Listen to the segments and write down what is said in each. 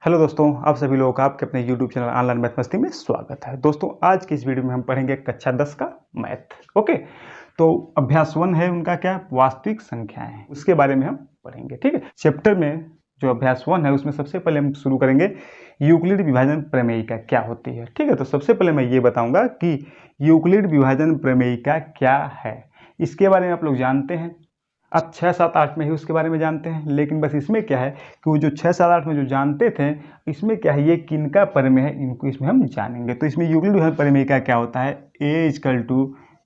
Hello दोस्तों, आप सभी लोगों का आपके अपने YouTube चैनल ऑनलाइन मैथ मस्ती में स्वागत है। दोस्तों, आज की इस वीडियो में हम पढ़ेंगे कक्षा 10 का मैथ। ओके, तो अभ्यास 1 है उनका क्या, वास्तविक संख्याएं, उसके बारे में हम पढ़ेंगे। ठीक है, चैप्टर में जो अभ्यास 1 है उसमें सबसे पहले हम शुरू करेंगे यूक्लिड विभाजन प्रमेयिका क्या होती है। ठीक है, तो सबसे पहले मैं ये बताऊंगा कि यूक्लिड विभाजन प्रमेयिका क्या है। इसके बारे में आप लोग जानते हैं, आप 6, 7, 8 में ही उसके बारे में जानते हैं, लेकिन बस इसमें क्या है कि वो जो 6, 7, 8 में जो जानते थे, इसमें क्या है, ये किनका प्रमेय है, इनको इसमें हम जानेंगे। तो इसमें यूक्लिड विभाजन प्रमेय का क्या होता है, A is equal to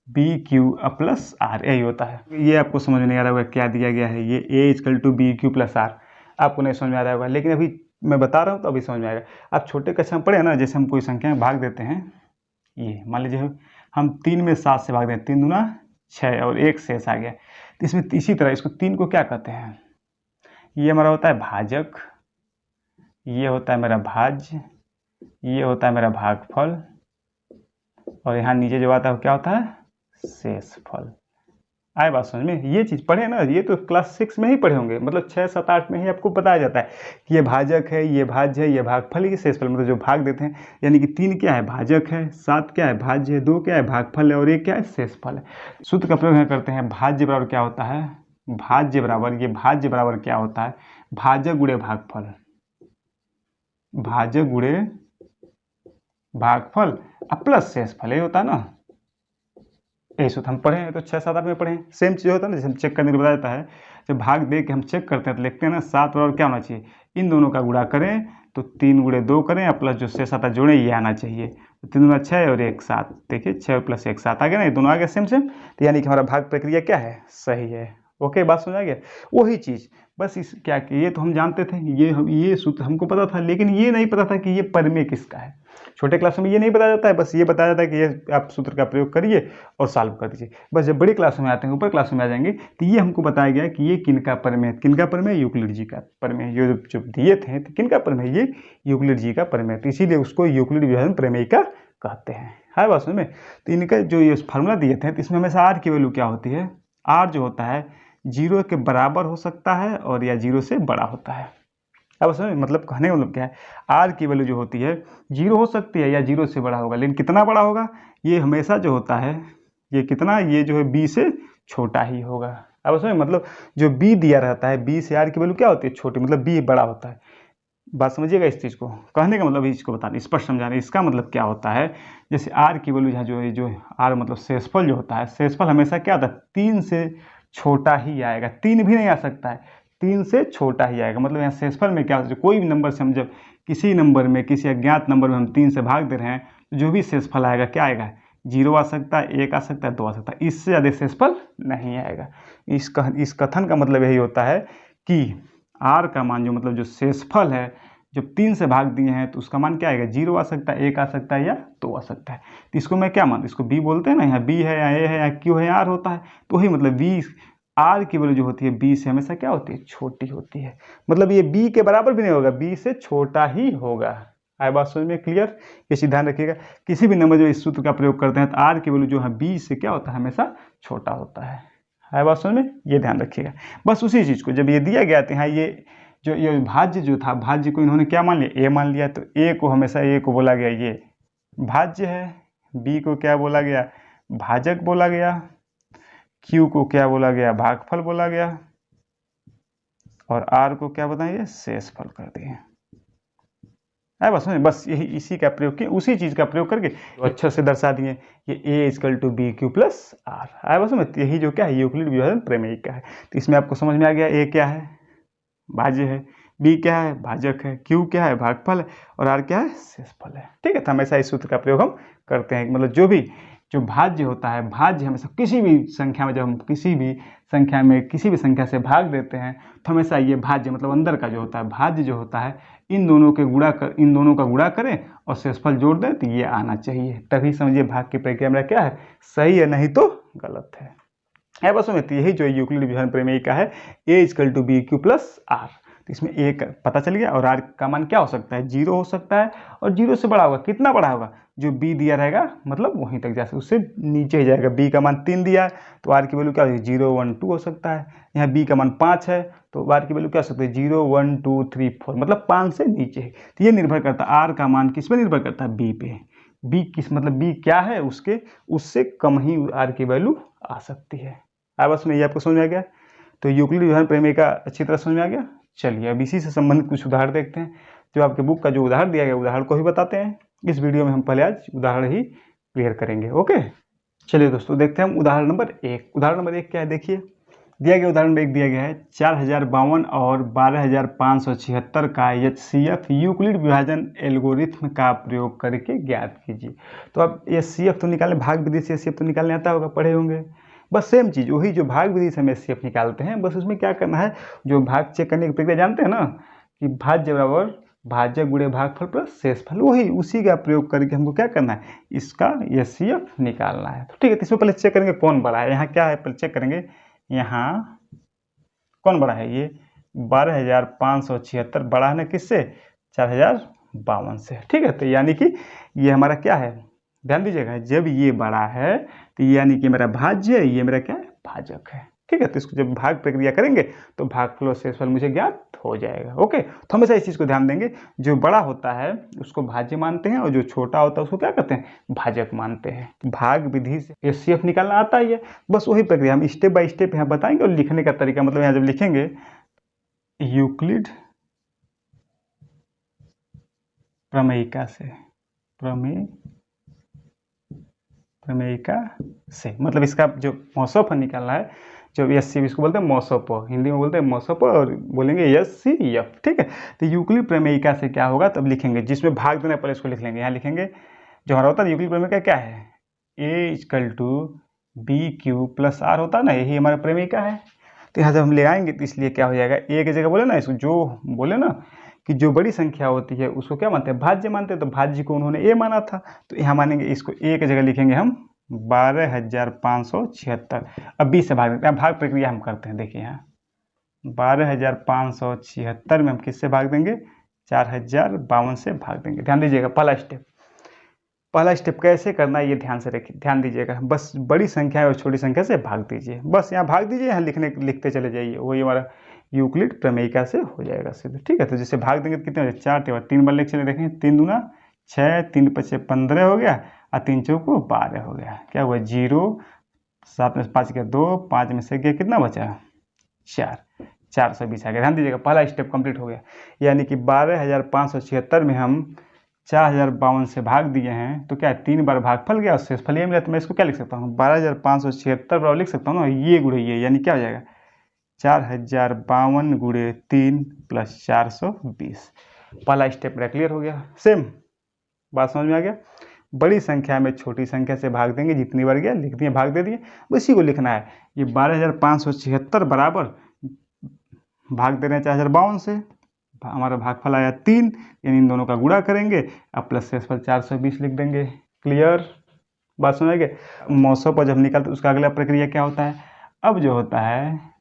B Q plus R, यही होता है। ये आपको समझ में नहीं आ रहा होगा क्या दिया गया है, ये A is equal to B Q plus R आपको नहीं समझ में आ रहा होगा, लेकिन अभी मैं बता रहा हूँ तो अभी समझ में आएगा। आप छोटे कक्षा में पढ़े ना, जैसे हम कोई संख्या में भाग देते हैं, ये मान लीजिए हम 3 में 7 से भाग दें, 3 दूना 6 और 1 शेष आ गया। तो इसमें इसी तरह इसको 3 को क्या कहते हैं, ये हमारा होता है भाजक, ये होता है मेरा भाज्य, ये होता है मेरा भागफल, और यहाँ नीचे जो आता है वो क्या होता है, शेषफल। आए बात समझ में, ये चीज़ पढ़े ना, ये तो क्लास 6 में ही पढ़े होंगे, मतलब 6, 7, 8 में ही आपको बताया जाता है कि ये भाजक है, ये भाज्य है, ये भागफल, ये शेषफल। मतलब जो भाग देते हैं, यानी कि 3 क्या है, भाजक है, 7 क्या है, भाज्य है, 2 क्या है, भागफल है, और 1 क्या है, शेषफल है। सूत्र का प्रयोग यहाँ करते हैं, भाज्य बराबर क्या होता है, भाज्य बराबर, ये भाज्य बराबर क्या होता है, भाजक गुणे भागफल, भाजक गुणे भागफल प्लस शेषफल, ये होता है ना। ये सूत्र हम पढ़े हैं, तो 6, 7, 8 में पढ़े हैं। सेम चीज़ होता है ना, जैसे हम चेक करने के बताया जाता है, जब भाग दे के हम चेक करते हैं तो लिखते हैं ना, 7 बराबर क्या होना चाहिए, इन दोनों का गुणा करें तो 3 गुणे 2 करें, प्लस जो शेष आता है जोड़ें, ये आना चाहिए। तो 3 दूना 6 और 1 7, देखिए 6 प्लस 1 7 आ गया ना, ये दोनों आ गए सेम सेम। तो यानी कि हमारा भाग प्रक्रिया क्या है, सही है। ओके, बात समझ आ गया। वही चीज़ बस इस क्या कि ये तो हम जानते थे, ये सूत्र हमको पता था, लेकिन ये नहीं पता था कि ये प्रमेय किसका है। छोटे क्लास में ये नहीं बताया जाता है, बस ये बताया जाता है कि ये आप सूत्र का प्रयोग करिए और सॉल्व कर दीजिए। बस जब बड़ी क्लास में आते हैं, ऊपर क्लास में आ जाएंगे, तो ये हमको बताया गया कि ये किनका प्रमेय, किनका प्रमेय, यूक्लिड जी का प्रमेय। ये जो दिए थे तो किनका प्रमेय, ये यूक्लिड जी का प्रमेय, तो इसीलिए उसको यूक्लिड विभाजन प्रमेयिका कहते हैं। है बात समझ में। तो इनका जो ये फार्मूला दिए थे, तो इसमें हमेशा आर की वैल्यू क्या होती है, आर जो होता है 0 के बराबर हो सकता है और या 0 से बड़ा होता है। अब समझ, मतलब कहने का मतलब क्या है, आर की वैल्यू जो होती है 0 हो सकती है या 0 से बड़ा होगा, लेकिन कितना बड़ा होगा, ये हमेशा जो होता है, ये कितना, ये जो है b से छोटा ही होगा। अब समझ, मतलब जो b दिया रहता है, b से r की वैल्यू क्या होती है, छोटी, मतलब b बड़ा होता है। बात समझिएगा इस चीज़ को, कहने का मतलब इसको बताना, स्पष्ट समझाना। इसका मतलब क्या होता है, जैसे r की वैल्यू यहाँ जो r मतलब शेषफल जो होता है, शेषफल हमेशा क्या होता है, 3 से छोटा ही आएगा, 3 भी नहीं आ सकता है, 3 से छोटा ही आएगा। मतलब यहाँ शेषफल में क्या होता है, कोई भी नंबर से हम जब किसी नंबर में, किसी अज्ञात नंबर में हम 3 से भाग दे रहे हैं, तो जो भी शेषफल आएगा क्या आएगा, 0 आ सकता है, 1 आ सकता है, 2 आ सकता है, इससे ज़्यादा शेषफल नहीं आएगा। इस कथन का मतलब यही होता है कि r का मान जो, मतलब जो शेषफल है, जब 3 से भाग दिए हैं तो उसका मान क्या आएगा, 0 आ सकता है, 1 आ सकता है या 2 आ सकता है। तो इसको मैं क्या मानता, इसको b बोलते हैं ना, यहाँ b है या a है या q है या r होता है, तो वही मतलब b, r की वैल्यू जो होती है b से हमेशा क्या होती है, छोटी होती है। मतलब ये b के बराबर भी नहीं होगा, b से छोटा ही होगा। आए बात समझ में क्लियर। ये चीज़ ध्यान रखिएगा, किसी भी नंबर जो इस सूत्र का प्रयोग करते हैं तो r की वैल्यू जो है b से क्या होता है, हमेशा छोटा होता है। आए बात समझ में, ये ध्यान रखिएगा। बस उसी चीज़ को जब ये दिया गया था, यहाँ ये भाज्य जो था, भाज्य को इन्होंने क्या मान लिया, a मान लिया, तो a को हमेशा, a को बोला गया ये भाज्य है, b को क्या बोला गया, भाजक बोला गया, q को क्या बोला गया, भागफल बोला गया, और r को क्या बताइए, शेषफल कर दिए। है बस बस यही, इसी का प्रयोग किया, उसी चीज़ का प्रयोग करके अच्छे से दर्शा दिए, ये a is equal to B Q plus r. है बस में, यही जो क्या है, यूक्लिड विभाजन प्रमेयिका है। तो इसमें आपको समझ में आ गया, a क्या है, भाज्य है, b क्या है, भाजक है, q क्या है, भागफल है, और r क्या है, शेषफल है। ठीक है, तो हमेशा इस सूत्र का प्रयोग हम करते हैं। मतलब जो भाज्य होता है, भाज्य हमेशा किसी भी संख्या में, जब हम किसी भी संख्या में किसी भी संख्या से भाग देते हैं, तो हमेशा ये भाज्य, मतलब अंदर का जो होता है, भाज्य जो होता है, इन दोनों का गुणा करें और शेषफल जोड़ दें, तो ये आना चाहिए। तभी समझिए भाग की प्रक्रिया मेरा क्या है, सही है, नहीं तो गलत है। बस में यही जो यूक्लिड विभाजन प्रमेयिका है, a is equal to B Q plus r. तो इसमें ए का पता चल गया और आर का मान क्या हो सकता है, 0 हो सकता है और 0 से बड़ा होगा, कितना बड़ा होगा, जो बी दिया रहेगा मतलब वहीं तक जा सकता, उससे नीचे ही जाएगा। बी का मान 3 दिया है तो आर की वैल्यू क्या होगी, 0 1 2 हो सकता है। यहाँ बी का मान 5 है तो आर की वैल्यू क्या हो सकती है, 0 1 2 3 4, मतलब 5 से नीचे है। तो ये निर्भर करता है आर का मान किस पे निर्भर करता है, बी पे। बी किस मतलब बी क्या है उसके, उससे कम ही आर की वैल्यू आ सकती है। अब बस में ये आपको समझ में आ गया। तो यूक्लिड विभाजन प्रमेय का अच्छी तरह समझ में आ गया। चलिए अब इसी से संबंधित कुछ उदाहरण देखते हैं। जो आपके बुक का जो उदाहरण दिया गया उदाहरण को ही बताते हैं। इस वीडियो में हम पहले आज उदाहरण ही क्लियर करेंगे। ओके, चलिए दोस्तों देखते हैं हम उदाहरण नंबर 1। उदाहरण नंबर 1 क्या है, देखिए दिया गया उदाहरण में एक दिया गया है 4052 और 12576 का HCF यूक्लिड विभाजन एल्गोरिथ्म का प्रयोग करके ज्ञात कीजिए। तो अब HCF तो निकालने, भाग विधि से HCF तो निकालने आता होगा, पढ़े होंगे। बस सेम चीज़ वही जो भाग विधि से हम HCF निकालते हैं, बस उसमें क्या करना है, जो भाग चेक करने की प्रक्रिया जानते हैं ना कि भाज्य बराबर भाजक गुणे भागफल प्लस शेषफल, वही उसी का प्रयोग करके हमको क्या करना है, इसका HCF निकालना है। तो ठीक है, तो इसमें पहले चेक करेंगे कौन बड़ा है। यहाँ क्या है पहले चेक करेंगे, यहाँ कौन बड़ा है, ये 12576 बड़ा है ना किससे, 4052 से। ठीक है, तो यानी कि ये हमारा क्या है, ध्यान दीजिएगा, जब ये बड़ा है तो यानी कि मेरा भाज्य है, ये मेरा क्या है, भाजक है। ठीक है, तो इसको जब भाग प्रक्रिया करेंगे तो भागफल और शेषफल मुझे ज्ञात हो जाएगा। ओके, तो हमेशा इस चीज़ को ध्यान देंगे, जो बड़ा होता है उसको भाज्य मानते हैं और जो छोटा होता है उसको क्या करते हैं, भाजक मानते हैं। भाग विधि से HCF निकालना आता ही है, बस वही प्रक्रिया हम स्टेप बाय स्टेप यहाँ बताएंगे। और लिखने का तरीका मतलब यहाँ जब लिखेंगे यूक्लिड प्रमेयिका से, प्रमेयिका से मतलब इसका जो मौसफ निकालना है, जो HCF इसको बोलते हैं मौसफ, हिंदी में बोलते हैं मौसफ और बोलेंगे HCF। ठीक है, तो यूक्लिड प्रमेयिका से क्या होगा तब लिखेंगे, जिसमें भाग देना पहले इसको लिख लेंगे। यहाँ लिखेंगे जो हमारा होता है यूक्लिड प्रमेयिका क्या है, A = BQ + R होता है ना, यही हमारा प्रमेयिका है। तो यहाँ जब हम ले आएंगे तो इसलिए क्या हो जाएगा, A की जगह बोले ना, इसको जो बोले ना कि जो बड़ी संख्या होती है उसको क्या मानते हैं, भाज्य मानते हैं। तो भाज्य को उन्होंने A माना था, तो यहाँ मानेंगे इसको A की जगह लिखेंगे हम 12576। अब 20 से भाग देते हैं, भाग प्रक्रिया हम करते हैं। देखिए यहाँ 12576 में हम किससे भाग देंगे, 4052 से भाग देंगे। ध्यान दीजिएगा पहला स्टेप कैसे करना है ये ध्यान से रखिए, ध्यान दीजिएगा। बस बड़ी संख्या और छोटी संख्या से भाग दीजिए, बस यहाँ भाग दीजिए, यहाँ लिखते चले जाइए, वही हमारा यूक्लिड प्रमेयिका से हो जाएगा सीधे। ठीक है, तो जैसे भाग देंगे तो कितने हो जाए, 4 टेबल 3 बार लिख चले, देखें 3 दूना 6, 3 5 15 हो गया और 3 चौको 12 हो गया। क्या हुआ, 0, 7 में से 5 गया 2, 5 में से गया कितना बचा, 4, 420 आ गया। ध्यान दीजिएगा पहला स्टेप कंप्लीट हो गया, यानी कि 12576 में हम 4052 से भाग दिए हैं तो क्या है, 3 बार भागफल गया और शेषफल ये मिला। तो मैं इसको क्या लिख सकता हूँ, 12576 बराबर लिख सकता हूँ ना, ये गुणे ये, यानी क्या हो जाएगा 4052 गुणे 3 + 420। पहला स्टेप मेरा क्लियर हो गया। सेम बात समझ में आ गया, बड़ी संख्या में छोटी संख्या से भाग देंगे, जितनी बार गया लिख दिए, भाग दे दिए, उसी को लिखना है। ये 12576 बराबर भाग दे रहे हैं 4052 से, हमारा भागफल आया 3, यानी इन दोनों का गुणा करेंगे अब प्लस शेषफल 420 लिख देंगे। क्लियर बात समझ गए। मौसों पर जब निकलते उसका अगला प्रक्रिया क्या होता है, अब जो होता है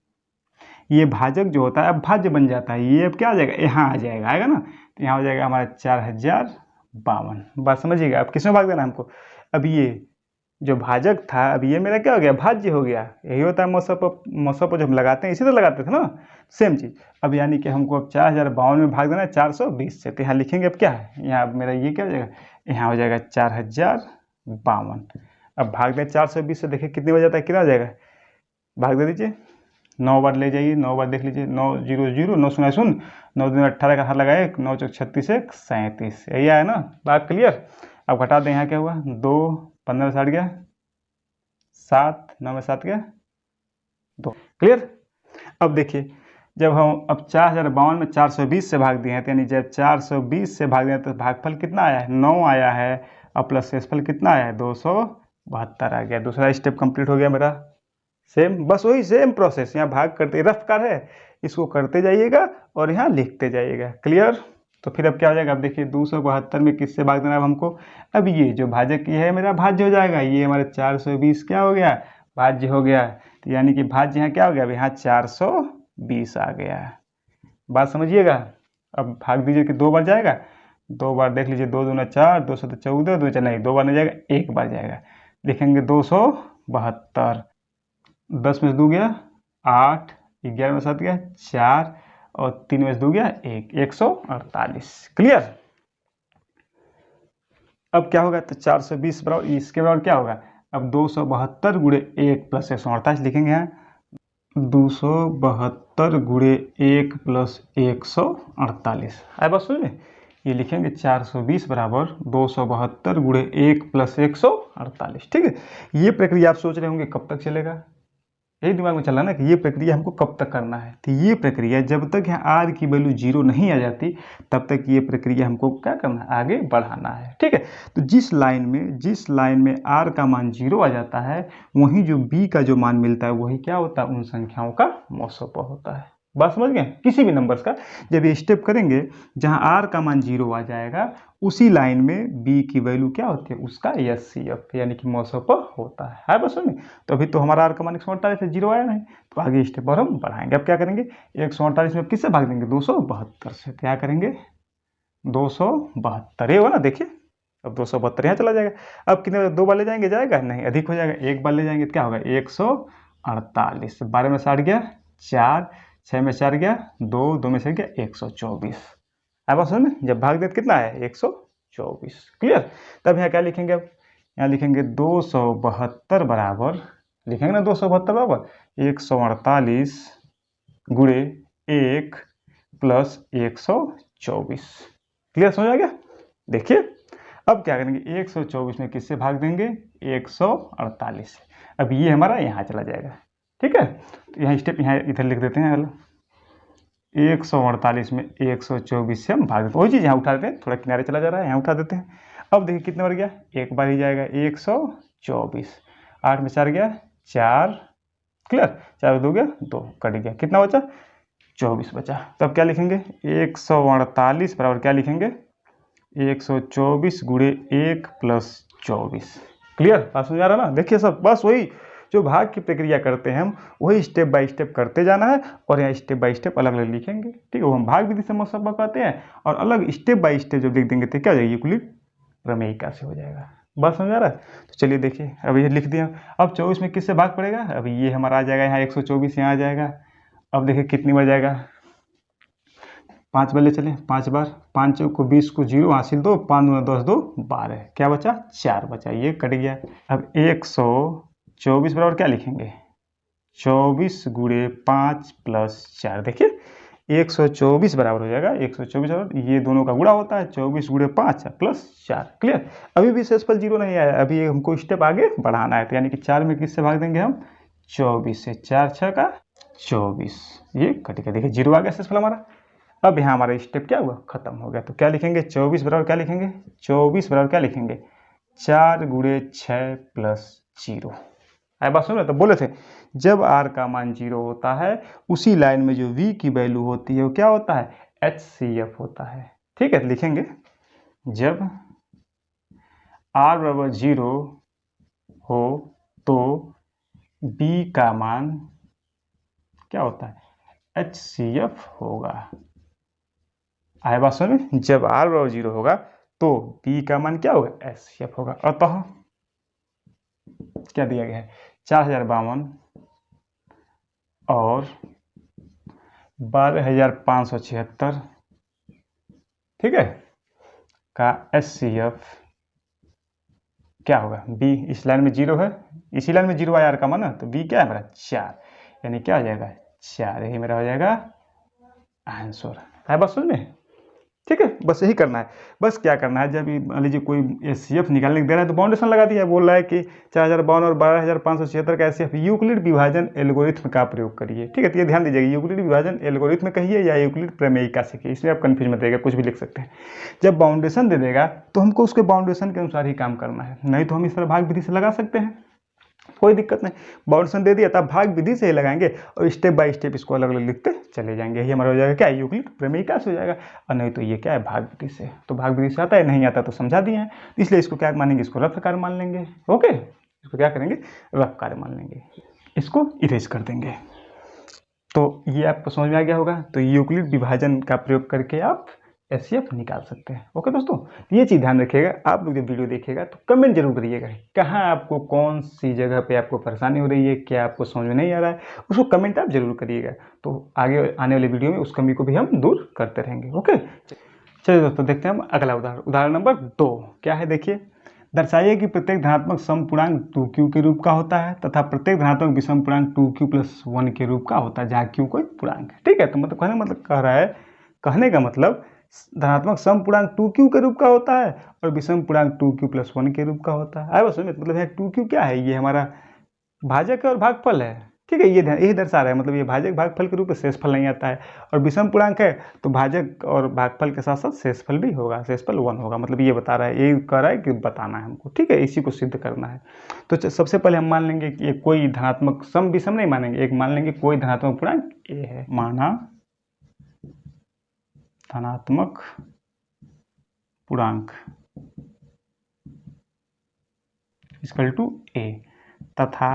ये भाजक जो होता है अब भाज्य बन जाता है, ये अब क्या आ जाएगा, यहाँ आ जाएगा, आएगा ना, तो यहाँ हो जाएगा हमारा 4052। बात समझिएगा, अब किसमें भाग देना हमको, अब ये जो भाजक था अब ये मेरा क्या हो गया, भाज्य हो गया। यही होता है मौसम पर जब लगाते हैं इसी तरह लगाते थे ना, सेम चीज़। अब यानी कि हमको अब 4052 में भाग देना है 420 से, तो यहाँ लिखेंगे अब क्या है, यहाँ अब मेरा ये क्या हो जाएगा, यहाँ हो जाएगा 4052। अब भाग दें 420 से, देखिए कितने बज जाता है, कितना हो जाएगा, भाग दे दीजिए, 9 बार ले जाइए, 9 बार देख लीजिए, 9 0 0 9 0 0, 9 दूनी 18 का हाथ लगाए, 9 चौक 36 1 37, यही आया ना, बात क्लियर। अब घटा दें, यहाँ क्या हुआ, 2 15 में 60 गया, 7 9 में 7 गया 2। क्लियर। अब देखिए जब हम अब 4052 में 420 से भाग दिए हैं, तो यानी जब 420 से भाग दिए तो भागफल कितना आया है, 9 आया है, और प्लस शेषफल कितना आया है, 272 आ गया। दूसरा स्टेप कंप्लीट हो गया मेरा। सेम, बस वही सेम प्रोसेस, यहाँ भाग करते, रफ कार है, इसको करते जाइएगा और यहाँ लिखते जाइएगा। क्लियर। तो फिर अब क्या हो जाएगा, अब देखिए 272 में किससे भाग देना है अब हमको, अब ये जो भाजक ये है मेरा भाज्य हो जाएगा, ये हमारे 420 क्या हो गया, भाज्य हो गया। तो यानी कि भाज्य यहाँ क्या हो गया, अब यहाँ 420 आ गया। बात समझिएगा। अब भाग दीजिए कि 2 बार जाएगा, 2 बार देख लीजिए, 2 दूना 4, 2 सौ 14, 2 नहीं 2 बार नहीं जाएगा, 1 बार जाएगा। लिखेंगे 272, 10 में से 2 गया 8, 11 में 7 गया 4 और 3 में से 2 गया 1, 148। क्लियर। अब क्या होगा, तो 420 बराबर इसके बराबर क्या होगा, अब 272 गुणे 1 प्लस 148 लिखेंगे यहाँ, 272 गुणे 1 प्लस 148 है। बस सुनिए, ये लिखेंगे 420 बराबर 272 गुणे 1 प्लस 148। ठीक है, ये प्रक्रिया आप सोच रहे होंगे कब तक चलेगा, यही दिमाग में चल रहा ना कि ये प्रक्रिया हमको कब तक करना है। तो ये प्रक्रिया जब तक यहाँ आर की वैल्यू 0 नहीं आ जाती तब तक ये प्रक्रिया हमको क्या करना है, आगे बढ़ाना है। ठीक है, तो जिस लाइन में आर का मान 0 आ जाता है, वहीं जो बी का जो मान मिलता है वही क्या होता है, उन संख्याओं का मौसोपा होता है। बात समझ गए, किसी भी नंबर्स का जब ये स्टेप करेंगे जहां आर का मान 0 आ जाएगा, उसी लाइन में बी की वैल्यू क्या होती है, उसका एचसीएफ यानी कि मौसोपा होता है। बस में तो अभी तो हमारा आर का मान 148 है, 0 आया नहीं, तो आगे स्टेप और हम बढ़ाएंगे। अब क्या करेंगे, 148 में किससे भाग देंगे, 272 से। क्या करेंगे, 272 ये होगा ना, देखिए अब 272 यहाँ चला जाएगा। अब कितने, 2 बार ले जाएंगे, जाएगा नहीं, अधिक हो जाएगा, 1 बार ले जाएंगे तो क्या होगा, 148, 12 में 60 गया 4, 6 में 4 गया 2, 2 में से गया 124। अब समझ में, जब भाग दे कितना है, 124। क्लियर। तब यहाँ क्या लिखेंगे, अब यहाँ लिखेंगे 272 बराबर, लिखेंगे ना 272 बराबर 148 गुणे 1 प्लस 124। क्लियर, समझ आ गया। देखिए अब क्या करेंगे, 124 में किससे भाग देंगे, 148 से। अब ये हमारा यहाँ चला जाएगा। ठीक है, तो यहाँ स्टेप यहाँ इधर लिख देते हैं, 148 में 124 से हम भाग देते हैं, वही चीज़ यहाँ उठा देते हैं, थोड़ा किनारे चला जा रहा है, यहाँ उठा देते हैं। अब देखिए कितने बार गया, एक बार ही जाएगा, 124, 8 में 4 गया 4, क्लियर, 4 2 गया 2, कट गया, कितना बचा, 24 बचा। तब क्या लिखेंगे, 148 बराबर क्या लिखेंगे, 124 गुणे 1 प्लस 24। क्लियर, बात समझ आ रहा है ना। देखिए सब, बस वही जो भाग की प्रक्रिया करते हैं हम, वही स्टेप बाय स्टेप करते जाना है, और यहाँ स्टेप बाय स्टेप अलग अलग लिखेंगे। ठीक है, वो हम भाग विधि से मौसोपा कहते हैं, और अलग स्टेप बाय स्टेप जब लिख देंगे तो क्या हो जाएगी, यूक्लिड प्रमेयिका से हो जाएगा। बात समझ आ रहा है। तो चलिए देखिए, अब ये लिख दिया। अब 24 में किससे भाग पड़ेगा, अब ये हमारा आ जाएगा यहाँ 124 यहाँ आ जाएगा। अब देखिए कितनी बार जाएगा, 5 बार ले चले, 5 बार, 5 को 20 को 0 हासिल 2, 5 2 10 2 12, क्या बचा, 4 बचा, ये कट गया। अब 124 बराबर क्या लिखेंगे, 24 गुणे 5 प्लस 4। देखिए 124 बराबर हो जाएगा, 124 बराबर, ये दोनों का गुणा होता है, 24 गुणे 5 प्लस 4। क्लियर। अभी भी शेषफल 0 नहीं आया, अभी हमको स्टेप आगे बढ़ाना है, तो यानी कि 4 में किससे भाग देंगे हम, 24 से, 4 6 का 24, ये कट गया। देखिए 0 आ गया शेषफल हमारा। अब यहाँ हमारा स्टेप क्या हुआ, खत्म हो गया। तो क्या लिखेंगे, 24 बराबर क्या लिखेंगे, 24 बराबर क्या लिखेंगे, 4 गुणे 6 प्लस 0। आए बात सुन रहे, तो बोले थे जब r का मान 0 होता है, उसी लाइन में जो v की वैल्यू होती है वो क्या होता है, HCF होता है। ठीक है, लिखेंगे जब r बराबर 0 हो तो b का मान क्या होता है, HCF होगा। आए बात सुन, जब r बराबर 0 होगा तो b का मान क्या होगा, HCF होगा। अतः क्या दिया गया है, 4052 और 12576, ठीक है, का HCF क्या होगा, b। इस लाइन में 0 है, इसी लाइन में 0 आया r का मान, तो b क्या है मेरा 4, यानी क्या हो जाएगा 4, यही मेरा हो जाएगा आंसर। है बस समझ में। ठीक है, बस यही करना है। बस क्या करना है, जब मान लीजिए कोई HCF निकालने दे रहा है तो बाउंडेशन लगा दिया, बोल रहा है कि 4052 और 12576 का HCF यूक्लिड विभाजन एल्गोरिथ्म का प्रयोग करिए। ठीक है, तो ये ध्यान दीजिएगा, यूक्लिड विभाजन एल्गोरिथ्म कहिए या यूक्लिड प्रमेयिका से कहिए, इसमें आप कन्फ्यूज मत रहिएगा, कुछ भी लिख सकते हैं। जब बाउंडेशन दे देगा तो हमको उसके बाउंडेशन के अनुसार ही काम करना है, नहीं तो हम इस तरह भाग विधि से लगा सकते हैं, कोई दिक्कत नहीं। बाउंडेशन दे दिया तब भाग विधि से ही लगाएंगे और स्टेप बाय स्टेप इसको अलग अलग लिखते चले जाएंगे, यही हमारा हो जाएगा क्या, यूक्लिड प्रमेयिका से हो जाएगा। और नहीं तो ये क्या है, भाग विधि से। तो भाग विधि से आता है, नहीं आता तो समझा दिए हैं, इसलिए इसको क्या मानेंगे, इसको रफ कार्य मान लेंगे। ओके, इसको क्या करेंगे, रफ कार्य मान लेंगे, इसको इरेज कर देंगे। तो ये आपको समझ में आ गया होगा। तो यूक्लिड विभाजन का प्रयोग करके आप एचसीएफ निकाल सकते हैं। ओके दोस्तों, ये चीज़ ध्यान रखिएगा। आप लोग जब वीडियो देखिएगा तो कमेंट जरूर करिएगा, कहाँ आपको कौन सी जगह पे आपको परेशानी हो रही है, क्या आपको समझ में नहीं आ रहा है, उसको कमेंट आप जरूर करिएगा। तो आगे आने वाले वीडियो में उस कमी को भी हम दूर करते रहेंगे। ओके, चलिए दोस्तों देखते हैं हम अगला उदाहरण। उदाहरण नंबर 2 क्या है, देखिए। दर्शाइए कि प्रत्येक धनात्मक समपूर्णांक 2q के रूप का होता है तथा प्रत्येक धनात्मक विषम पूर्णांक 2q + 1 के रूप का होता है, जहाँ q कोई पूर्णांक है। ठीक है, तो मतलब कहने का मतलब धनात्मक समपूर्णांक 2q के रूप का होता है और विषम पूर्णांक 2q + 1 के रूप का होता है। बस मतलब है 2q क्या है, ये हमारा भाजक और भागफल है। ठीक है, यही दर्शा रहा है, मतलब ये भाजक भागफल के रूप में शेषफल नहीं आता है। और विषम पूर्णांक है तो भाजक और भागफल के साथ साथ शेषफल भी होगा, शेषफल 1 होगा। मतलब ये बता रहा है, ये कह रहा है कि बताना है हमको। ठीक है, इसी को सिद्ध करना है। तो सबसे पहले हम मान लेंगे कि कोई धनात्मक सम विषम नहीं मानेंगे, एक मान लेंगे कोई धनात्मक पूर्णांक ए है। माना धनात्मक पूर्णांक = a तथा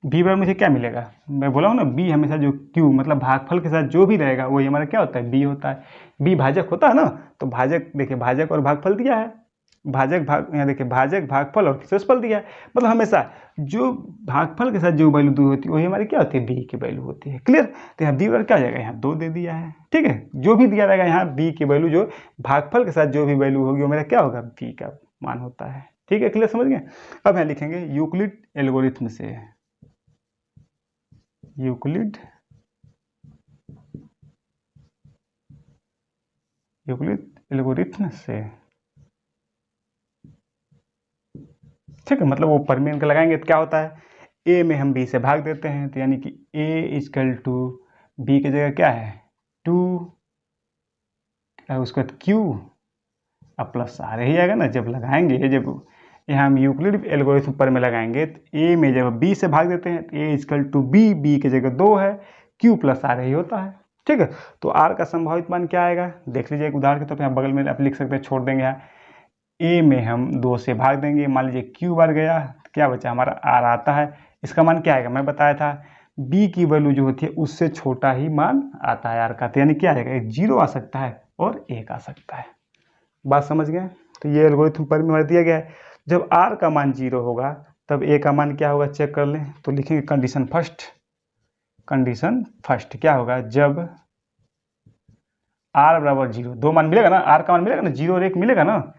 b बार मुझे क्या मिलेगा, मैं बोला हूँ ना, b हमेशा जो q मतलब भागफल के साथ जो भी रहेगा वही हमारा क्या होता है, b होता है। b भाजक होता है ना, तो भाजक देखिए, भाजक और भागफल दिया है, यहाँ देखिए भाजक भागफल और शेषफल दिया है। मतलब हमेशा जो भागफल के साथ जो वैल्यू 2 होती है वही हमारी क्या होती है, b की वैल्यू होती है। क्लियर, तो यहाँ b बार क्या हो जाएगा, यहाँ 2 दे दिया है। ठीक है, जो भी दिया रहेगा यहाँ b की वैल्यू, जो भागफल के साथ जो भी वैल्यू होगी वो मेरा क्या होगा, b का मान होता है। ठीक है, क्लियर, समझ गए। अब यहाँ लिखेंगे यूक्लिड एल्गोरिथम से, यूक्लिड एल्गोरिथम से। ठीक है, मतलब वो परमेन का लगाएंगे तो क्या होता है, a में हम b से भाग देते हैं, तो यानी कि a = b की जगह क्या है 2, उसके बाद q अब प्लस r ही आएगा ना। जब लगाएंगे, जब यहाँ हम यूक्लिड एल्गोरिथम पर में लगाएंगे तो a में जब b से भाग देते हैं तो a = b की जगह 2 है, q + r ही होता है। ठीक है, तो r का संभावित मान क्या आएगा, देख लीजिए। एक उदाहरण के तौर पर यहाँ बगल में आप लिख सकते हैं, छोड़ देंगे यहाँ a में हम 2 से भाग देंगे, मान लीजिए q बार गया, क्या बचा हमारा r आता है। इसका मान क्या आएगा, मैं बताया था b की वैल्यू जो होती है उससे छोटा ही मान आता है r का, तो यानी क्या आएगा, 0 आ सकता है और 1 आ सकता है। बात समझ गए। तो ये एल्गोरिथम पर में दिया गया है। जब r का मान 0 होगा तब a का मान क्या होगा, चेक कर लें। तो लिखेंगे कंडीशन फर्स्ट क्या होगा, जब r = 0, 2 मान मिलेगा ना, r का मान मिलेगा ना, 0 और 1 मिलेगा ना।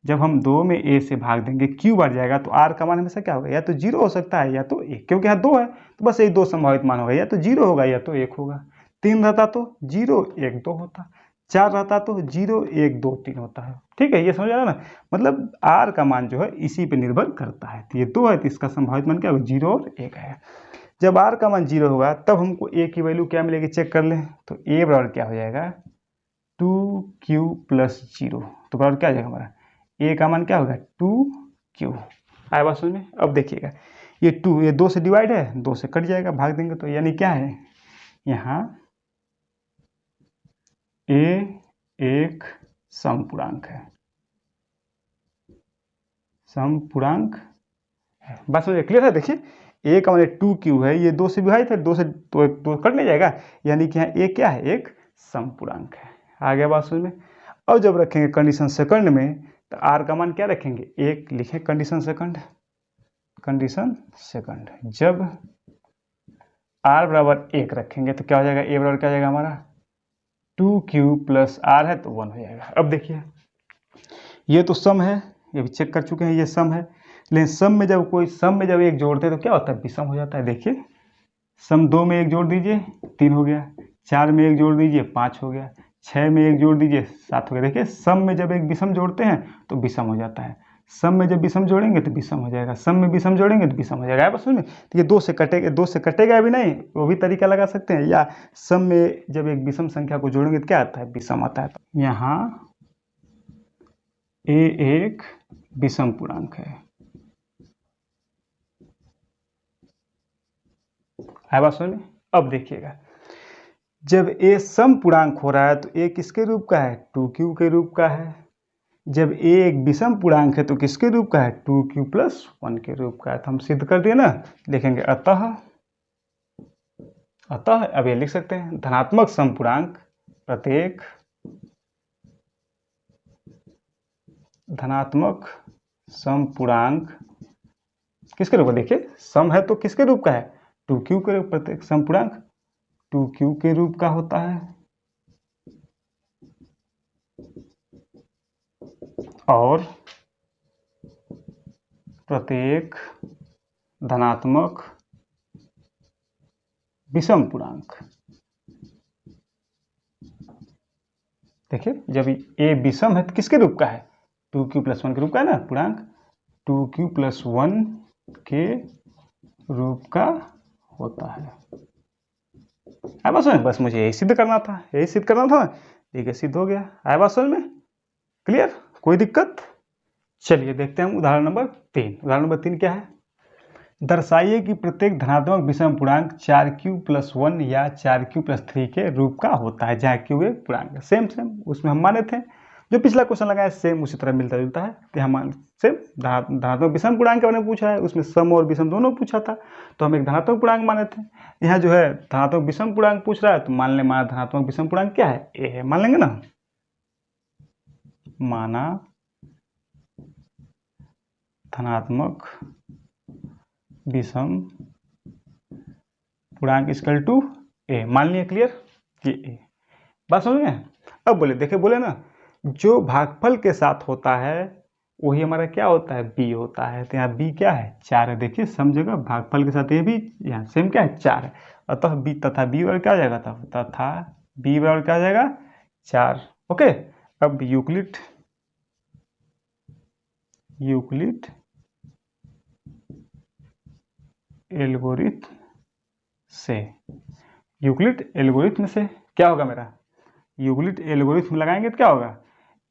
जब हम 2 में a से भाग देंगे, q बार जाएगा तो r का मान हमेशा क्या होगा, या तो 0 हो सकता है या तो 1, क्योंकि यहाँ 2 है तो बस यही 2 संभावित मान होगा, या तो 0 होगा या तो 1 होगा। 3 रहता तो 0 1 2 होता, 4 रहता तो 0 1 2 3 होता है। ठीक है, ये समझ आ रहा है ना, मतलब r का मान जो है इसी पे निर्भर करता है। तो ये 2 है तो इसका संभावित मान क्या होगा, 0 और 1 है। जब r का मान 0 होगा तब हमको a की वैल्यू क्या मिलेगी, चेक कर लें। तो a बराबर क्या हो जाएगा, 2q + 0, तो बराबर क्या हो जाएगा हमारा, a का मान क्या होगा 2q। आया बात समझ में। अब देखिएगा ये 2, ये 2 से डिवाइड है, 2 से कट जाएगा, भाग देंगे तो यानी क्या है, यहाँ a एक समपूर्णांक है, समपूर्णांक है। बात समझिए, क्लियर है। देखिए a का मान 2q है, ये 2 से विभाजित है, 2 से तो कट नहीं जाएगा, यानी कि यहाँ a क्या है, एक समपूर्णांक है। आ गया बात समझ में। अब जब रखेंगे कंडीशन सेकंड में तो r का मान क्या रखेंगे, 1 लिखें कंडीशन सेकंड। जब r = 1 रखेंगे तो क्या हो जाएगा, a बराबर क्या हो जाएगा हमारा 2q + r है तो 1 हो जाएगा। अब देखिए ये तो सम है, ये भी चेक कर चुके हैं, ये सम है। लेकिन सम में जब एक जोड़ते हैं तो क्या होता है, विषम हो जाता है। देखिए सम 2 में 1 जोड़ दीजिए 3 हो गया, 4 में 1 जोड़ दीजिए 5 हो गया, 6 में 1 जोड़ दीजिए 7 हो गया। देखिए सम में जब एक विषम जोड़ते हैं तो विषम हो जाता है, सम में जब विषम जोड़ेंगे तो विषम हो जाएगा, सम में विषम जोड़ेंगे तो विषम हो जाएगा। बस में तो ये 2 से कटेगा भी नहीं, वो भी तरीका लगा सकते हैं। या सम में जब एक विषम संख्या को जोड़ेंगे तो क्या आता है, विषम आता है। यहाँ a एक विषम पूर्णांक है। आया बात समझ में। अब देखिएगा जब a सम पूर्णांक हो रहा है तो a किसके रूप का है, 2q के रूप का है। जब a एक विषम पूर्णांक है तो किसके रूप का है, 2q + 1 के रूप का है। तो हम सिद्ध कर दिए ना, लिखेंगे अतः अतः अब ये लिख सकते हैं धनात्मक समपूर्णांक प्रत्येक धनात्मक समपूर्णांक किसके रूप में, देखिए सम है तो किसके रूप का है, 2q के रूप, प्रत्येक समपूर्णांक 2q के रूप का होता है, और प्रत्येक धनात्मक विषम पूर्णांक, देखिए जब ए विषम है तो किसके रूप का है, 2q+1 के रूप का है ना पूर्णांक, 2q+1 के रूप का होता है। आया बात समझ, बस मुझे यही सिद्ध करना था, यही सिद्ध करना था, ठीक है सिद्ध हो गया। आया बात समझ में, क्लियर, कोई दिक्कत। चलिए देखते हैं हम उदाहरण नंबर 3। उदाहरण नंबर 3 क्या है, दर्शाइए कि प्रत्येक धनात्मक विषम पूर्णांक 4q+1 या 4q+3 के रूप का होता है, जहाँ q एक पूर्णांक। सेम उसमें हम माने थे, जो पिछला क्वेश्चन लगाया सेम उसी तरह मिलता जुलता है कि हम सेम धनात्मक विषम पूर्णांक के बारे में पूछा है, उसमें सम और विषम दोनों पूछा था, तो हम एक धनात्मक पूर्णांक माने थे। यहाँ जो है धनात्मक विषम पूर्णांक पूछ रहा है, तो मान लें हमारा धनात्मक विषम पूर्णांक क्या है, ए है, मान लेंगे ना, माना धनात्मक विषम पूर्णांक इक्वल टू ए, मान लिया, क्लियर, कि ए। बात समझ में। अब बोले, देखे बोले ना, जो भागफल के साथ होता है वही हमारा क्या होता है, बी होता है। तो यहाँ बी क्या है, 4 है, देखिए सम जगह भागफल के साथ ये भी यहाँ सेम क्या है, 4 है, अतः बी तथा बी बराबर क्या हो जाएगा, तथा बी बराबर क्या हो जाएगा, 4। ओके, अब यूक्लिड एल्गोरिथम से क्या होगा मेरा, यूक्लिड एल्गोरिथम लगाएंगे तो क्या होगा,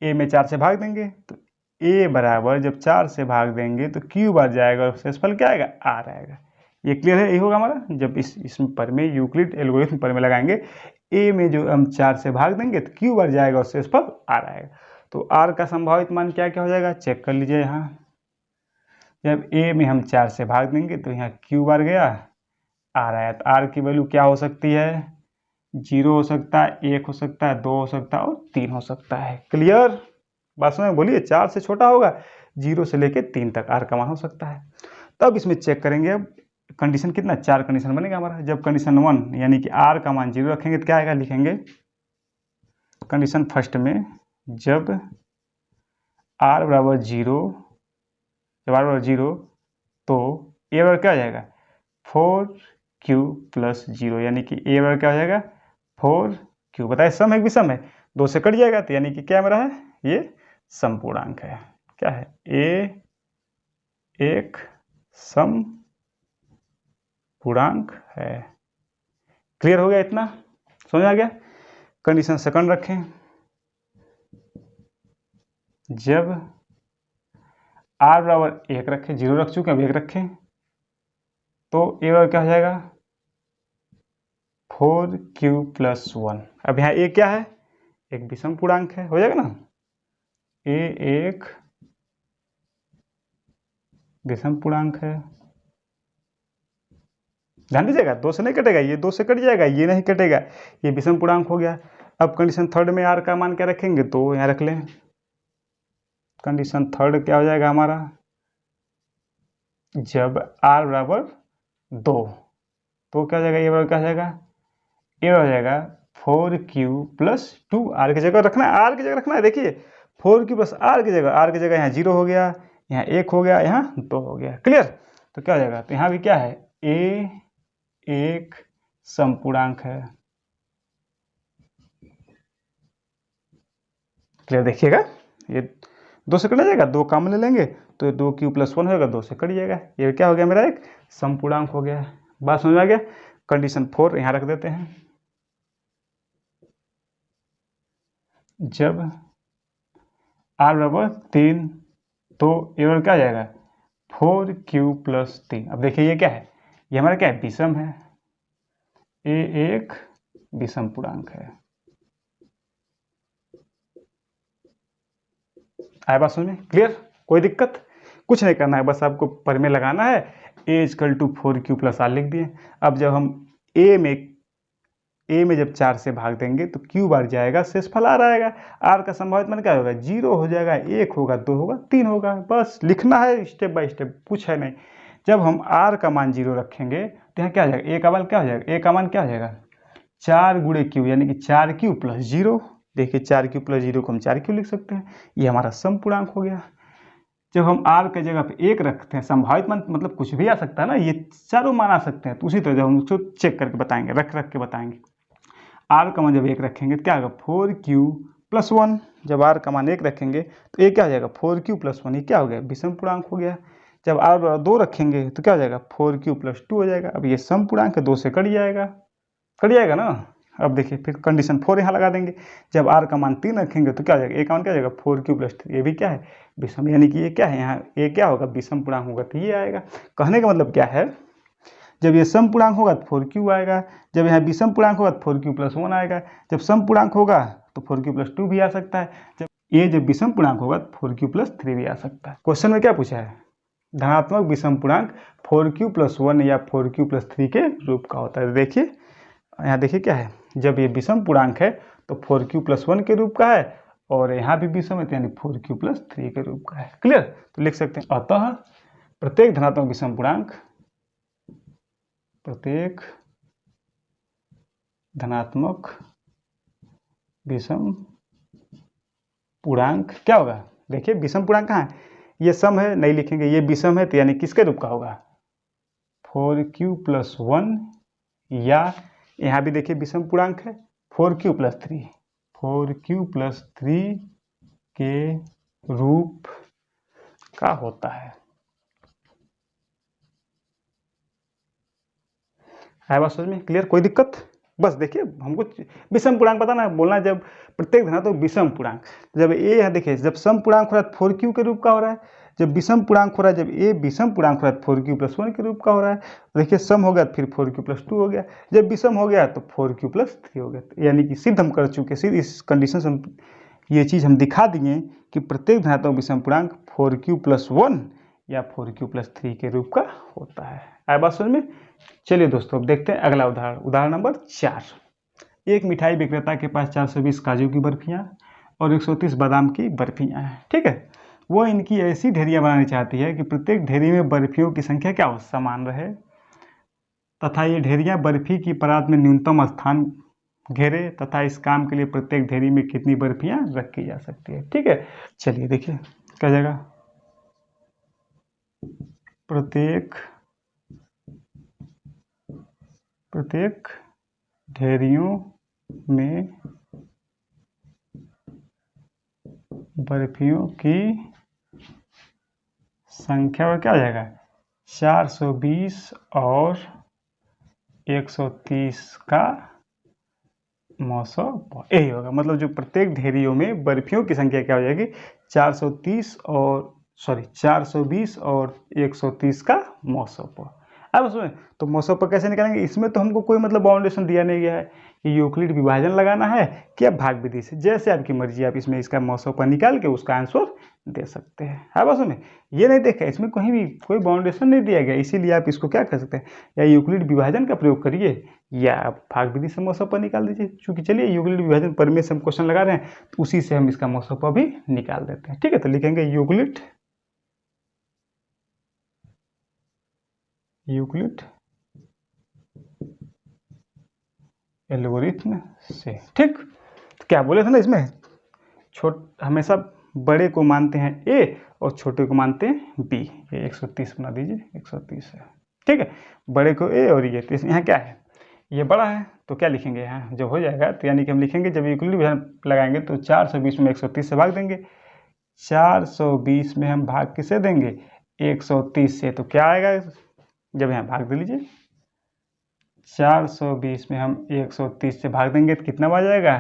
ए में 4 से भाग देंगे तो ए बराबर, जब 4 से भाग देंगे तो क्यू बार जाएगा और शेषफल क्या आएगा, आर आएगा। ये क्लियर है, यही होगा हमारा। जब इसमें पर में यूक्लिड एल्गोरिथम पर में लगाएंगे, ए में जो हम 4 से भाग देंगे तो क्यू बार जाएगा और शेषफल आर आएगा। तो आर का संभावित मान क्या क्या हो जाएगा, चेक कर लीजिए। यहाँ जब ए में हम 4 से भाग देंगे तो यहाँ क्यू बार गया, आर आया, तो आर की वैल्यू क्या हो सकती है, 0 हो सकता है, 1 हो सकता है, 2 हो सकता है और 3 हो सकता है। क्लियर, बात समझ में, बोलिए 4 से छोटा होगा, 0 से लेके 3 तक आर का मान हो सकता है। तब इसमें चेक करेंगे, अब कंडीशन कितना, 4 कंडीशन बनेगा हमारा। जब कंडीशन 1 यानी कि आर का मान 0 रखेंगे तो क्या आएगा, लिखेंगे कंडीशन फर्स्ट में, जब आर बराबर 0, जब आर बराबर 0 तो ए बराबर क्या हो जाएगा, 4q+0, यानी कि ए बराबर क्या हो जाएगा, 4q। बताए सम है कि विषम है, 2 से कट जाएगा, तो यानी कि क्या मेरा है, ये सम पूर्णांक है। क्या है, ए एक सम पूर्णांक है। क्लियर हो गया, इतना समझ आ गया। कंडीशन सेकंड रखें, जब आर बराबर 1 रखें, 0 रख चुके हैं, अब 1 रखें, तो ए बराबर क्या हो जाएगा, 4q+1। अब यहाँ ए क्या है, एक विषम पूर्णांक है, हो जाएगा ना, ए एक विषम पूर्णांक है। ध्यान दीजिएगा, 2 से नहीं कटेगा, ये 2 से कट जाएगा, ये नहीं कटेगा, ये विषम पूर्णांक हो गया। अब कंडीशन थर्ड में आर का मान क्या रखेंगे, तो यहाँ रख लें, कंडीशन थर्ड क्या हो जाएगा हमारा, जब आर बराबर 2 तो क्या हो जाएगा, ए बराबर क्या हो जाएगा, ए हो जाएगा 4q+2। आर की जगह रखना है, आर की जगह रखना है, देखिए 4q+ आर की जगह यहाँ 0 हो गया, यहाँ 1 हो गया, यहाँ 2 हो गया। क्लियर, तो क्या हो जाएगा, तो यहाँ भी क्या है, ए एक समपूर्णांक है। क्लियर, देखिएगा ये 2 से कट जाएगा, 2 कॉमन ले लेंगे तो 2q+1 होगा, 2 से कट जाएगा, ये क्या हो गया मेरा, एक समपूर्णांक हो गया। बात समझ में आ गया। कंडीशन 4 यहाँ रख देते हैं, जब आर बराबर 3 तो ए बराबर क्या आ जाएगा, 4q+3। अब देखिए ये क्या है, ये हमारा क्या है, विषम है, ए एक विषम पूर्णांक है। आया बात समझ में, क्लियर, कोई दिक्कत, कुछ नहीं करना है, बस आपको पर में लगाना है, ए इक्वल टू 4q+r लिख दिए। अब जब हम ए में ए में जब 4 से भाग देंगे तो क्यू बार जाएगा, शेषफल आर आएगा। आर का संभावित मान क्या होगा, 0 हो जाएगा, 1 होगा, 2 होगा, 3 होगा। बस लिखना है स्टेप बाय स्टेप, कुछ है नहीं। जब हम आर का मान 0 रखेंगे तो यहाँ क्या हो जाएगा, ए का मान क्या हो जाएगा, ए का मान क्या हो जाएगा 4 गुणे क्यू, यानी कि 4 क्यू प्लस 0। देखिए 4 क्यू प्लस 0 को हम 4 क्यू लिख सकते हैं, ये हमारा सम पूर्णांक हो गया। जब हम आर के जगह पे 1 रखते हैं, संभावित मान मतलब कुछ भी आ सकता है ना, ये चारों मान आ सकते हैं। तो उसी तरह जब हम उसको चेक करके बताएंगे, रख के बताएंगे। आर का मान जब 1 रखेंगे तो क्या होगा, 4q प्लस 1। जब आर का मान 1 रखेंगे तो ये क्या हो जाएगा, 4q प्लस 1, ये क्या हो गया, विषम पूर्णांक हो गया। जब आर 2 रखेंगे तो क्या हो जाएगा, 4q प्लस 2 हो जाएगा। अब ये सम पूर्णांक 2 से कट जाएगा ना। अब देखिए फिर कंडीशन 4 यहाँ लगा देंगे। जब आर का मान 3 रखेंगे तो क्या हो जाएगा, ए का मान क्या हो जाएगा, 4q प्लस 3, ये भी क्या है, विषम, यानी कि ये क्या है, यहाँ ये क्या होगा, विषम पूर्णांक होगा, तो ये आएगा। कहने का मतलब क्या है, जब ये सम पूर्णांक होगा तो 4q आएगा, जब यहाँ विषम पूर्णांक होगा तो 4q प्लस 1 आएगा। जब सम पूर्णांक होगा तो 4q प्लस 2 भी आ सकता है। जब विषम पूर्णांक होगा तो 4q प्लस 3 भी आ सकता है। क्वेश्चन में क्या पूछा है, धनात्मक विषम पूर्णांक 4q प्लस 1 या 4q प्लस 3 के रूप का होता है। देखिए यहाँ देखिए क्या है, जब ये विषम पूर्णांक है तो 4q प्लस 1 के रूप का है, और यहाँ भी विषम है यानी 4q प्लस 3 के रूप का है। क्लियर, तो लिख सकते हैं, अतः प्रत्येक धनात्मक विषम पूर्णांक, प्रत्येक धनात्मक विषम पूर्णांक क्या होगा, देखिए विषम पूर्णांक कहाँ है, ये सम है, नहीं लिखेंगे, ये विषम है तो यानी किसके रूप का होगा, 4q प्लस 1, या यहाँ भी देखिए विषम पूर्णांक है 4q प्लस 3, 4q प्लस 3 के रूप का होता है बात समझ में, क्लियर, कोई दिक्कत। बस देखिए हमको विषम पूर्णांक बताना है, बोलना जब प्रत्येक धनात्मक तो विषम पूर्णांक, जब ए है देखिए, जब सम पूर्णांक हो रहा है 4q के रूप का हो रहा है, जब विषम पूर्णांक हो रहा है, जब ए विषम पूर्णांक हो रहा है 4q प्लस 1 के रूप का हो रहा है। देखिए सम हो गया फिर 4q प्लस 2 हो गया, जब विषम हो गया तो 4q प्लस 3 हो गया। यानी कि सिद्ध हम कर चुके, सिद्ध इस कंडीशन से ये चीज़ हम दिखा दिए कि प्रत्येक धनात्मक विषम पूर्णांक 4q प्लस 1 या 4q प्लस 3 के रूप का होता है। आया बात समझ में। चलिए दोस्तों अब देखते हैं अगला उदाहरण, उदाहरण नंबर 4। एक मिठाई विक्रेता के पास 420 काजू की बर्फियाँ और 130 बादाम की बर्फियाँ हैं, ठीक है। वो इनकी ऐसी ढेरियाँ बनानी चाहती है कि प्रत्येक ढेरी में बर्फियों की संख्या क्या हो, समान रहे, तथा ये ढेरियाँ बर्फी की परात में न्यूनतम स्थान घेरे, तथा इस काम के लिए प्रत्येक ढेरी में कितनी बर्फियाँ रखी जा सकती है, ठीक है। चलिए देखिए क्या जाएगा, प्रत्येक ढेरियों में बर्फियों की संख्या क्या हो जाएगा, 420 और 130 का मौसम, यही होगा। मतलब जो प्रत्येक ढेरियों में बर्फियों की संख्या क्या हो जाएगी, 420 और 130 का मौसम। अब उसमें तो मौसम पर कैसे निकालेंगे, इसमें तो हमको कोई मतलब बाउंडेशन दिया नहीं गया है कि यूक्लिड विभाजन लगाना है कि भाग विधि से, जैसे आपकी मर्जी, आप इसमें इसका मौसम पर निकाल के उसका आंसर दे सकते हैं। है बस में ये नहीं देखा, इसमें कहीं भी कोई बाउंडेशन नहीं दिया गया, इसीलिए आप इसको क्या कर सकते हैं, या यूक्लिड विभाजन का प्रयोग करिए या आप भाग विधि से मौसम पर निकाल दीजिए। चूँकि चलिए यूक्लिड विभाजन पर में से हम क्वेश्चन लगा रहे हैं तो उसी से हम इसका मौसम पर भी निकाल देते हैं, ठीक है। तो लिखेंगे यूक्लिड एल्गोरिथ्म से, ठीक। तो क्या बोले थे ना, इसमें हमेशा बड़े को मानते हैं ए और छोटे को मानते हैं बी। ये 130 बना दीजिए, 130 है, ठीक है। बड़े को ए और ये, तो यहाँ क्या है, ये बड़ा है तो क्या लिखेंगे, यहाँ जब हो जाएगा तो यानी कि हम लिखेंगे, जब यूक्लिड विभाजन लगाएंगे तो 420 में 130 से भाग देंगे, 420 में हम भाग किसे देंगे, 130 से, तो क्या आएगा, जब यहाँ भाग दे लीजिए, 420 में हम 130 से भाग देंगे तो कितना बार जाएगा,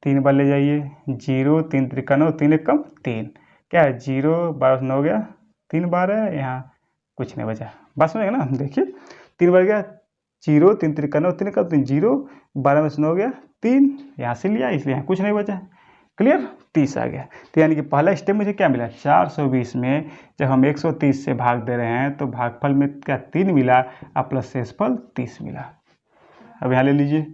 3 बार ले जाइए, 0 3 त्रिका 9, 3 एक कम 3, क्या है 0 12 से 9 गया, 3 बार है, यहाँ कुछ नहीं बचा, बस में ना, देखिए 3 बार गया, 0 3 त्रिका 9, 3 का 3, 0 12 में से 9 गया 3, यहाँ से लिया इसलिए यहाँ कुछ नहीं बचा, क्लियर, 30 आ गया। तो यानी कि पहला स्टेप मुझे क्या मिला, 420 में जब हम 130 से भाग दे रहे हैं तो भागफल में क्या 3 मिला और प्लस शेषफल 30 मिला। अब यहाँ ले लीजिए,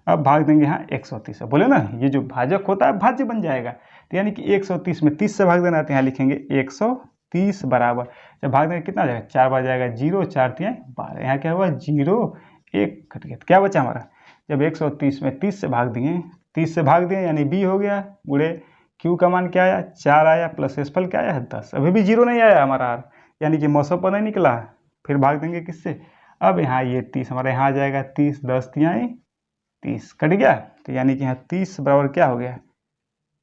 अब भाग देंगे यहाँ 130 बोले ना, ये जो भाजक होता है भाज्य बन जाएगा। तो यानी कि 130 में 30 से भाग देना है, तो यहाँ लिखेंगे 130 बराबर, जब भाग देंगे कितना आ जाएगा, 4 बार जाएगा, 0 4 3 12, यहाँ क्या हुआ 0 1 कट गया, तो क्या बचा हमारा, जब 130 में 30 से भाग दिए, 30 से भाग दिए यानी बी हो गया, गुणे क्यू का मान क्या आया 4 आया, प्लस एसफल क्या आया है 10, अभी भी 0 नहीं आया हमारा आर, यानी कि मौसम पर नहीं निकला। फिर भाग देंगे किससे, अब यहाँ ये 30 हमारे यहाँ आ जाएगा, 30 10 30 कट गया, तो यानी कि यहाँ 30 बराबर क्या हो गया,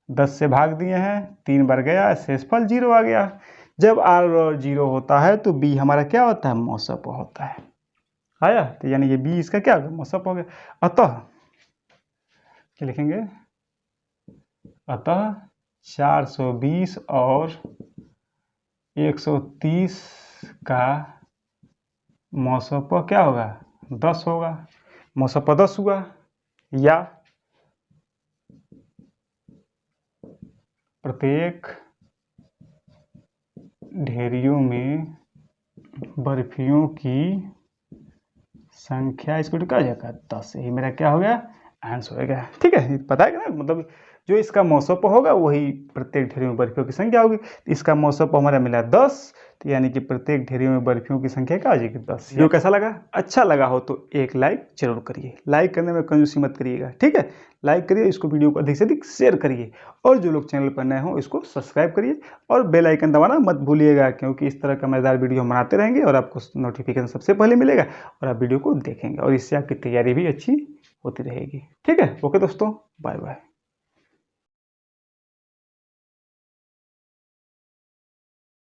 10 से भाग दिए हैं, 3 बार गया, शेषफल 0 आ गया। जब आर 0 होता है तो बी हमारा क्या होता है, मौसम होता है, आया, तो यानी ये बी इसका क्या हो गया, मौसम हो गया। अतः क्या लिखेंगे, अतः 420 और 130 का मौसम क्या होगा, 10 होगा, मौसम 10 हुआ, या प्रत्येक ढेरियों में बर्फियों की संख्या इसको क्या हो जाएगा 10, यही मेरा क्या हो गया आंसर हो गया। ठीक है, पता है ना, मतलब जो इसका मौसम होगा वही प्रत्येक ढेरी में बर्फियों की संख्या होगी। इसका मौसम हमारा मिला 10, तो यानी कि प्रत्येक ढेरी में बर्फियों की संख्या क्या आ जाएगी 10। वीडियो कैसा लगा, अच्छा लगा हो तो एक लाइक जरूर करिए, लाइक करने में कंजूसी मत करिएगा, ठीक है, लाइक करिए, इसको वीडियो को अधिक से अधिक शेयर करिए, और जो लोग चैनल पर नए हो इसको सब्सक्राइब करिए और बेल आइकन दबाना मत भूलिएगा, क्योंकि इस तरह का मजेदार वीडियो हम बनाते रहेंगे और आपको नोटिफिकेशन सबसे पहले मिलेगा और आप वीडियो को देखेंगे, और इससे आपकी तैयारी भी अच्छी होती रहेगी। ठीक है, ओके दोस्तों, बाय बाय।